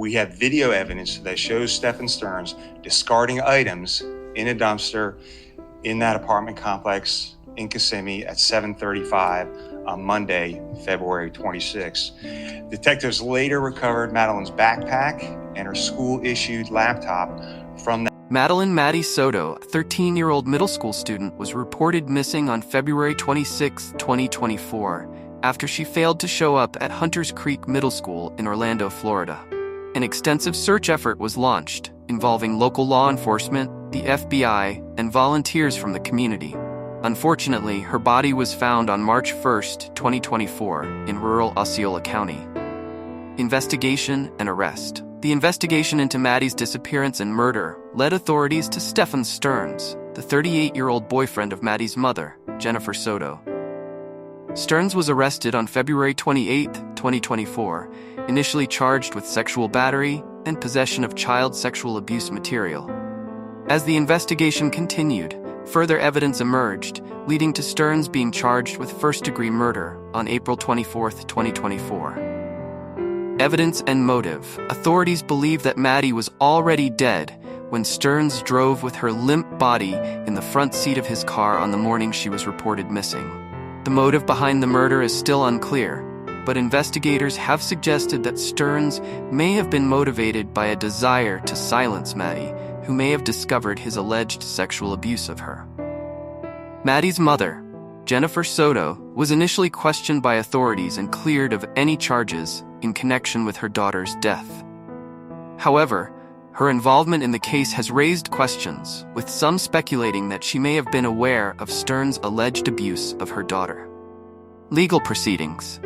We have video evidence that shows Stephan Stearns discarding items in a dumpster in that apartment complex in Kissimmee at 7:35 on Monday, February 26. Detectives later recovered Madeline's backpack and her school-issued laptop from that. Madeline Maddie Soto, a 13-year-old middle school student, was reported missing on February 26, 2024, after she failed to show up at Hunters Creek Middle School in Orlando, Florida. An extensive search effort was launched, involving local law enforcement, the FBI, and volunteers from the community. Unfortunately, her body was found on March 1, 2024, in rural Osceola County. Investigation and arrest. The investigation into Maddie's disappearance and murder led authorities to Stephan Stearns, the 38-year-old boyfriend of Maddie's mother, Jennifer Soto. Stearns was arrested on February 28, 2024, initially charged with sexual battery and possession of child sexual abuse material. As the investigation continued, further evidence emerged, leading to Stearns being charged with first-degree murder on April 24, 2024. Evidence and motive. Authorities believe that Maddie was already dead when Stearns drove with her limp body in the front seat of his car on the morning she was reported missing. The motive behind the murder is still unclear, but investigators have suggested that Stearns may have been motivated by a desire to silence Maddie, who may have discovered his alleged sexual abuse of her. Maddie's mother, Jennifer Soto, was initially questioned by authorities and cleared of any charges in connection with her daughter's death. However, her involvement in the case has raised questions, with some speculating that she may have been aware of Stearns' alleged abuse of her daughter. Legal proceedings.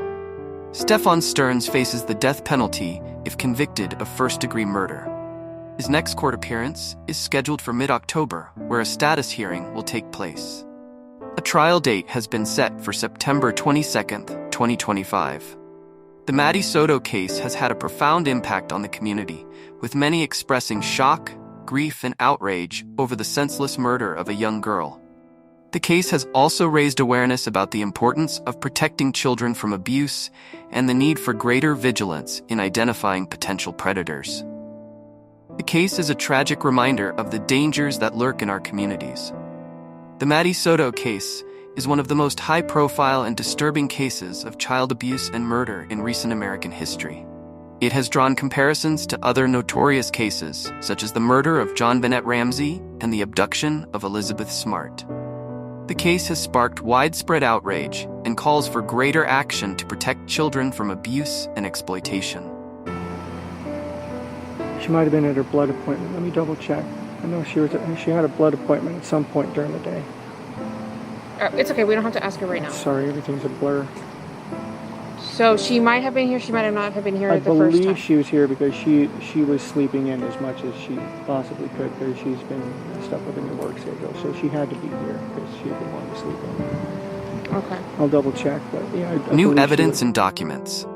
Stephan Stearns faces the death penalty if convicted of first-degree murder. His next court appearance is scheduled for mid-October, where a status hearing will take place. A trial date has been set for September 22, 2025. The Maddie Soto case has had a profound impact on the community, with many expressing shock, grief, and outrage over the senseless murder of a young girl. The case has also raised awareness about the importance of protecting children from abuse and the need for greater vigilance in identifying potential predators. The case is a tragic reminder of the dangers that lurk in our communities. The Maddie Soto case is one of the most high-profile and disturbing cases of child abuse and murder in recent American history. It has drawn comparisons to other notorious cases, such as the murder of John Bennett Ramsey and the abduction of Elizabeth Smart. The case has sparked widespread outrage and calls for greater action to protect children from abuse and exploitation. She might have been at her blood appointment. Let me double check. I know she had a blood appointment at some point during the day. It's okay, we don't have to ask her right now. Sorry, everything's a blur. So she might have been here, she might have not have been here the first time. I believe she was here because she was sleeping in as much as she possibly could because she's been stuck with a new work schedule. So she had to be here because she didn't want to sleep in. Okay. I'll double check, but yeah. I New evidence and documents.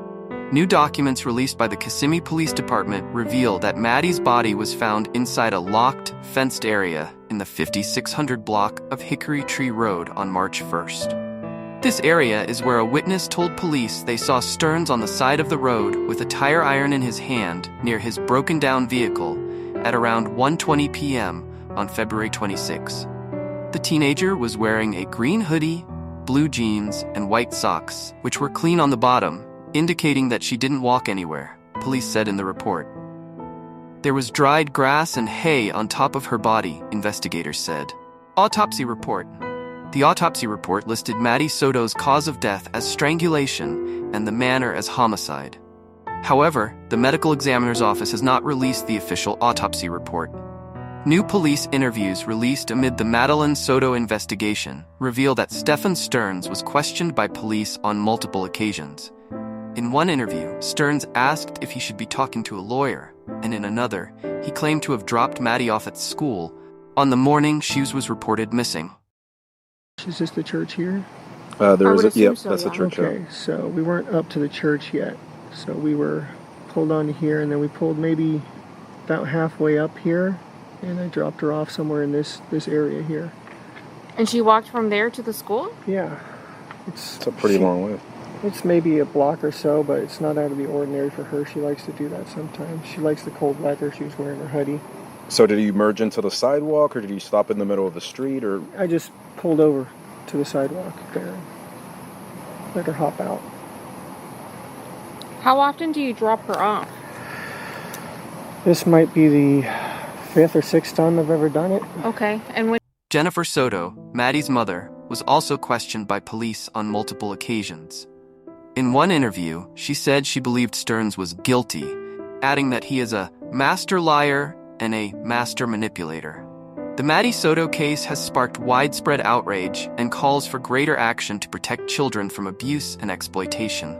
New documents released by the Kissimmee Police Department reveal that Maddie's body was found inside a locked, fenced area in the 5600 block of Hickory Tree Road on March 1st. This area is where a witness told police they saw Stearns on the side of the road with a tire iron in his hand near his broken-down vehicle at around 1:20 p.m. on February 26. The teenager was wearing a green hoodie, blue jeans, and white socks, which were clean on the bottom, indicating that she didn't walk anywhere, police said in the report. There was dried grass and hay on top of her body, investigators said. Autopsy report. The autopsy report listed Maddie Soto's cause of death as strangulation and the manner as homicide. However, the medical examiner's office has not released the official autopsy report. New police interviews released amid the Madeline Soto investigation reveal that Stephan Stearns was questioned by police on multiple occasions. In one interview, Stearns asked if he should be talking to a lawyer, and in another, he claimed to have dropped Maddie off at school on the morning she was reported missing. Is this the church here? That's the church. Okay, so we weren't up to the church yet. So we were pulled onto here, and then we pulled maybe about halfway up here, and I dropped her off somewhere in this area here. And she walked from there to the school? Yeah. It's a pretty long way. It's maybe a block or so, but it's not out of the ordinary for her. She likes to do that sometimes. She likes the cold weather. She was wearing her hoodie. So did you merge into the sidewalk, or did you stop in the middle of the street, or? I just pulled over to the sidewalk there and let her hop out. How often do you drop her off? This might be the 5th or 6th time I've ever done it. Okay, and when... Jennifer Soto, Maddie's mother, was also questioned by police on multiple occasions. In one interview, she said she believed Stearns was guilty, adding that he is a master liar and a master manipulator. The Maddie Soto case has sparked widespread outrage and calls for greater action to protect children from abuse and exploitation.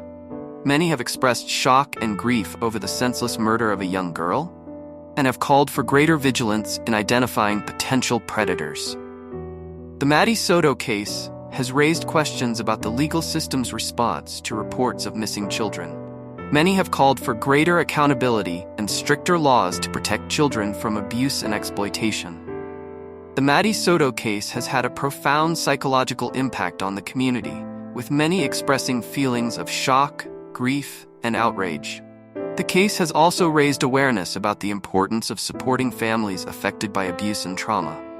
Many have expressed shock and grief over the senseless murder of a young girl and have called for greater vigilance in identifying potential predators. The Maddie Soto case has raised questions about the legal system's response to reports of missing children. Many have called for greater accountability and stricter laws to protect children from abuse and exploitation. The Maddie Soto case has had a profound psychological impact on the community, with many expressing feelings of shock, grief, and outrage. The case has also raised awareness about the importance of supporting families affected by abuse and trauma.